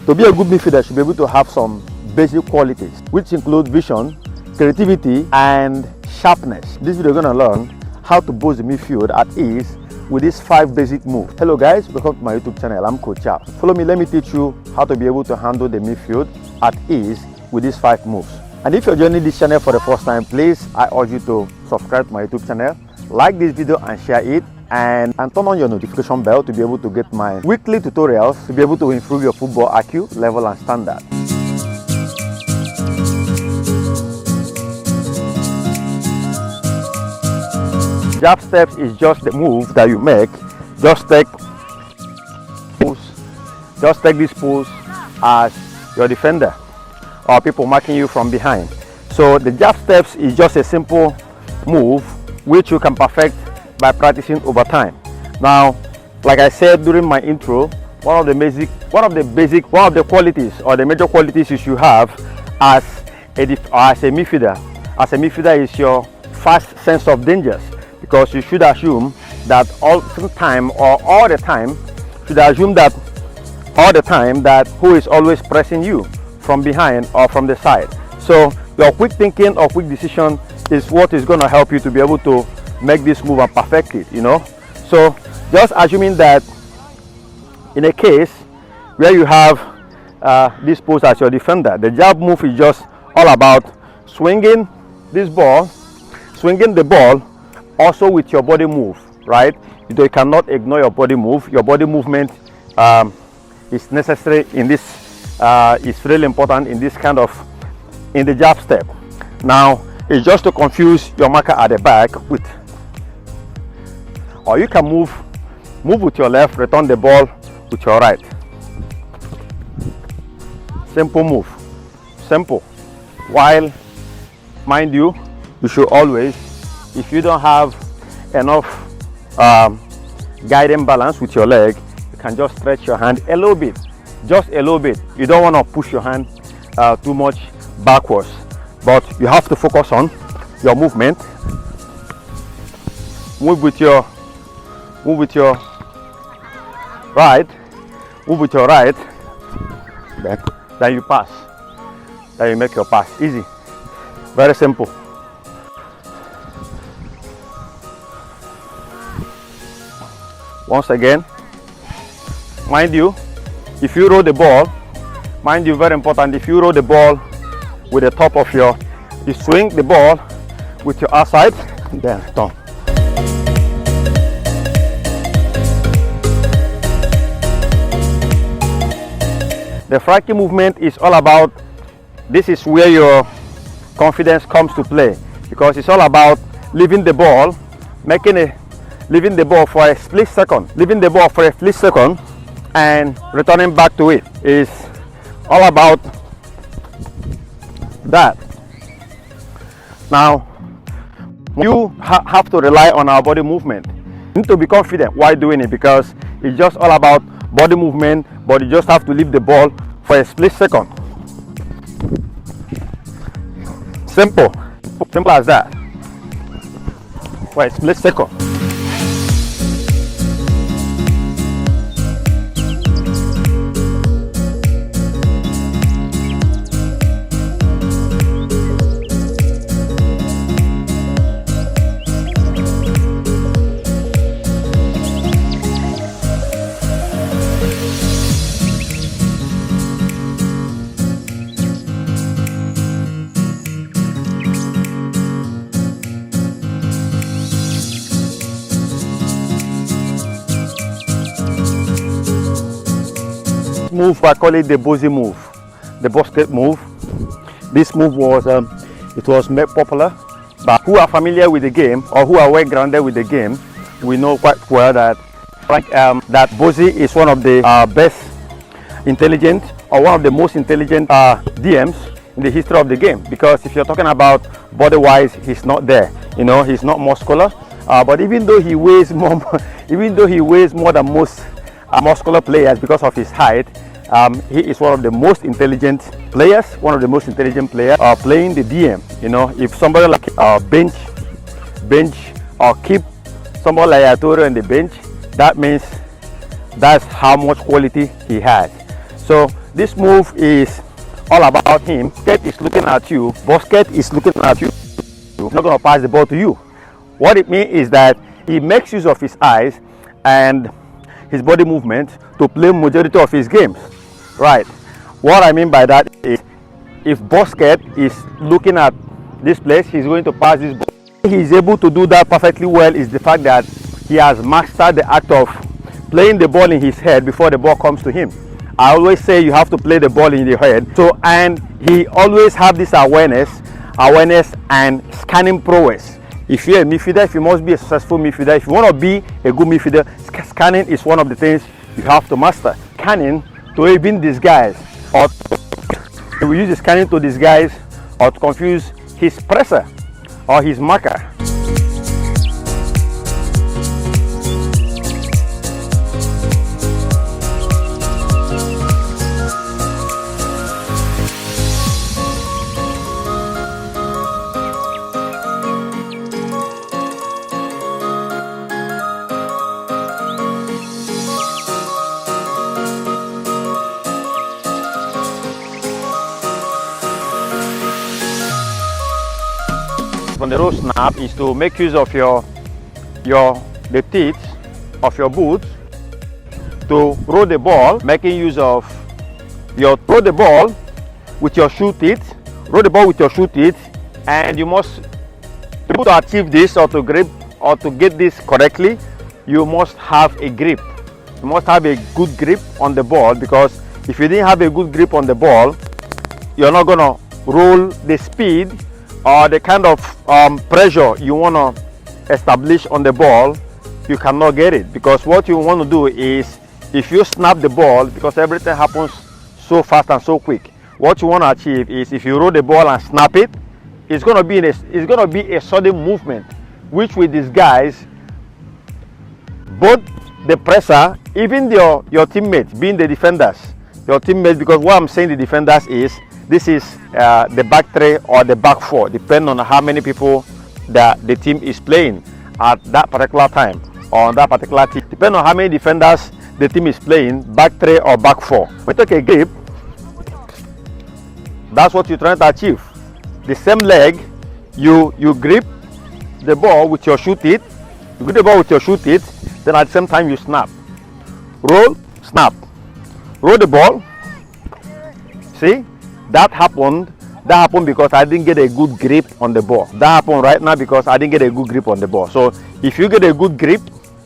To be a good midfielder, you should be able to have some basic qualities, which include vision, creativity, and sharpness. This video, you're going to learn how to boost the midfield at ease with these 5 basic moves. Hello guys, welcome to my YouTube channel. I'm Coach Chap. Follow me, let me teach you how to be able to handle the midfield at ease with these 5 moves. And if you're joining this channel for the first time, please, I urge you to subscribe to my YouTube channel, like this video and share it, and turn on your notification bell to be able to get my weekly tutorials to be able to improve your football IQ, level and standard. Jab steps is just the move that you make. Just take this pose as your defender or people marking you from behind. So the jab steps is just a simple move which you can perfect by practicing over time. Now, like I said during my intro, one of the qualities or the major qualities you should have as a midfielder is your fast sense of dangers, because you should assume that all the time that who is always pressing you from behind or from the side. So your quick thinking or quick decision is what is going to help you to be able to make this move and perfect it, you know. So just assuming that in a case where you have this pose as your defender, the jab move is just all about swinging the ball also with your body move, right? You cannot ignore your body move. Your body movement is necessary in this, it's really important in this in the jab step. Now it's just to confuse your marker at the back with, or you can move with your left, return the ball with your right. Simple move, simple. While mind you should always, if you don't have enough guiding balance with your leg, you can just stretch your hand a little bit, just a little bit. You don't want to push your hand too much backwards, but you have to focus on your movement. Move with your right, then you pass, then you make your pass. Easy, very simple. Once again, mind you, if you roll the ball, very important, if you roll the ball with the top of you swing the ball with your outside, then turn. The striking movement is all about, this is where your confidence comes to play, because it's all about leaving the ball for a split second, and returning back to it. Is all about that. Now you have to rely on our body movement. You need to be confident while doing it, because it's just all about body movement, but you just have to leave the ball for a split second. Simple as that, for a split second. Move, I call it the Busquets move, the Busquets move. This move was made popular, but who are familiar with the game or who are well grounded with the game, we know quite well that that Busquets is one of the best intelligent, or one of the most intelligent DMs in the history of the game. Because if you're talking about body wise, he's not there, you know, he's not muscular, but even though he weighs more than most muscular players because of his height, he is one of the most intelligent players, playing the DM. You know, if somebody like bench or keep somebody like Arturo on the bench, that means that's how much quality he has. So This move is all about him. Busquets is looking at you. Busquets is looking at you. He's not going to pass the ball to you. What it means is that he makes use of his eyes and his body movement to play majority of his games. Right. What I mean by that is, if Busquets is looking at this place, he's going to pass this ball. He's able to do that perfectly well is the fact that he has mastered the act of playing the ball in his head before the ball comes to him. I always say you have to play the ball in your head. So, and he always have this awareness and scanning prowess. If you're a midfielder, if you must be a successful midfielder, if you want to be a good midfielder, scanning is one of the things you have to master. Scanning to even disguise, or we use the scanning to disguise or to confuse his presser or his marker. On the roll snap is to make use of the teeth of your boot to roll the ball, making use of roll the ball with your shoe teeth, and you must be able to achieve this or to grip or to get this correctly. You must have a grip. You must have a good grip on the ball, because if you didn't have a good grip on the ball, you're not gonna roll the speed or the kind of pressure you want to establish on the ball. You cannot get it, because what you want to do is, if you snap the ball, because everything happens so fast and so quick, what you want to achieve is, if you roll the ball and snap it, it's going to be a sudden movement which will disguise both the presser, even your teammates, being the defenders, your teammates. Because what I'm saying the defenders is, this is the back three or the back four, depending on how many people that the team is playing at that particular time, or on that particular team. Depending on how many defenders the team is playing, back three or back four. When you take a grip, that's what you're trying to achieve. The same leg, you grip the ball with your shoe teeth. You grip the ball with your shoe teeth, then at the same time you snap. Roll, snap. Roll the ball. See? That happened because I didn't get a good grip on the ball. That happened right now because I didn't get a good grip on the ball. So if you get a good grip,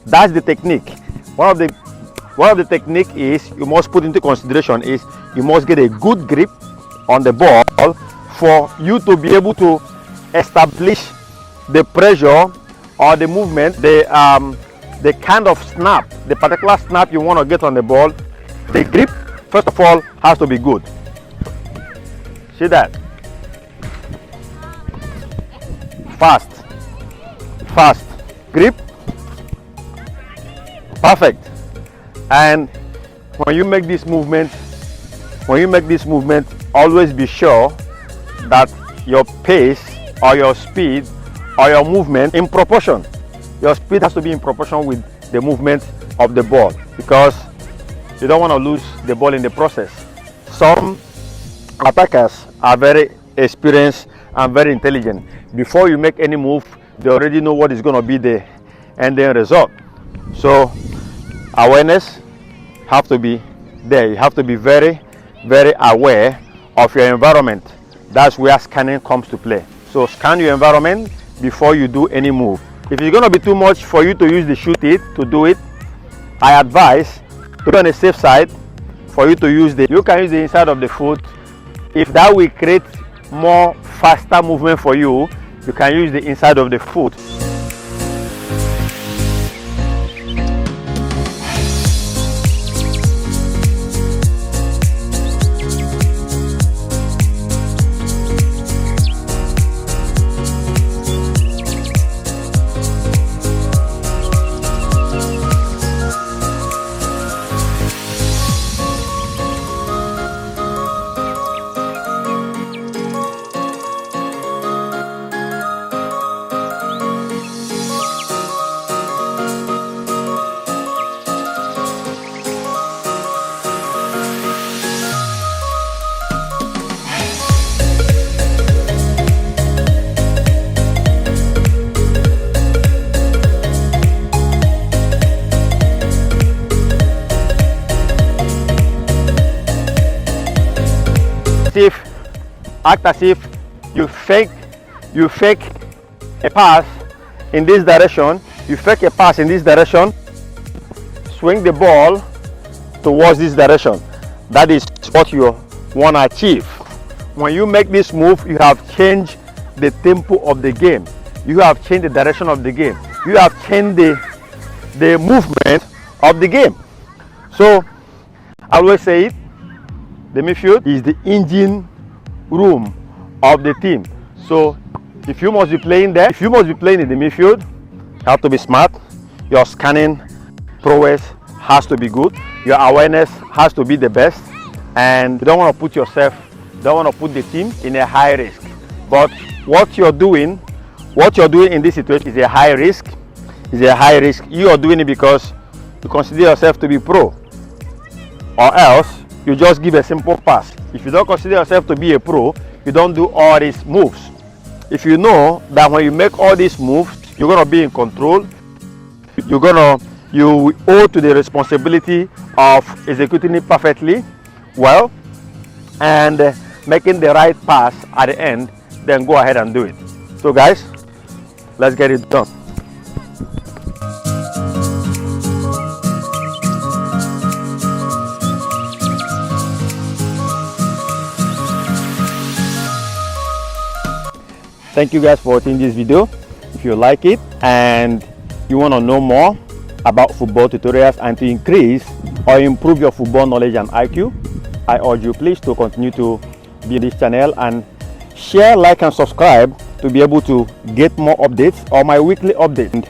that's the technique. One of the technique is, you must put into consideration is, you must get a good grip on the ball for you to be able to establish the pressure or the movement, the kind of snap, the particular snap you want to get on the ball. The grip, first of all, has to be good. See that? Fast, grip, perfect. And when you make this movement, always be sure that your pace or your speed or your movement in proportion. Your speed has to be in proportion with the movement of the ball, because you don't want to lose the ball in the process. Some attackers are very experienced and very intelligent. Before you make any move, they already know what is going to be the ending result. So awareness have to be there. You have to be very, very aware of your environment. That's where scanning comes to play. So scan your environment before you do any move. If it's going to be too much for you to use the shoe teeth to do it, I advise to be on the safe side for you to use you can use the inside of the foot. If that will create more faster movement for you, you can use the inside of the foot. act as if you fake a pass in this direction. You fake a pass in this direction, swing the ball towards this direction. That is what you want to achieve. When you make this move, you have changed the tempo of the game. You have changed the direction of the game. You have changed the movement of the game. So I always say it, the midfield is the engine room of the team. So if you must be playing there, if you must be playing in the midfield, you have to be smart. Your scanning prowess has to be good. Your awareness has to be the best. And you don't want to put yourself, don't want to put the team in a high risk. But what you're doing in this situation is a high risk. It's a high risk. You are doing it because you consider yourself to be pro. Or else, you just give a simple pass. If you don't consider yourself to be a pro, you don't do all these moves. If you know that when you make all these moves, you're going to be in control, you owe to the responsibility of executing it perfectly well and making the right pass at the end, then go ahead and do it. So guys, let's get it done. Thank you guys for watching this video. If you like it and you want to know more about football tutorials and to increase or improve your football knowledge and IQ, I urge you please to continue to be on this channel and share, like and subscribe to be able to get more updates or my weekly update.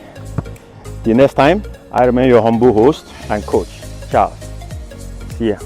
Till next time, I remain your humble host and coach, Charles. See ya.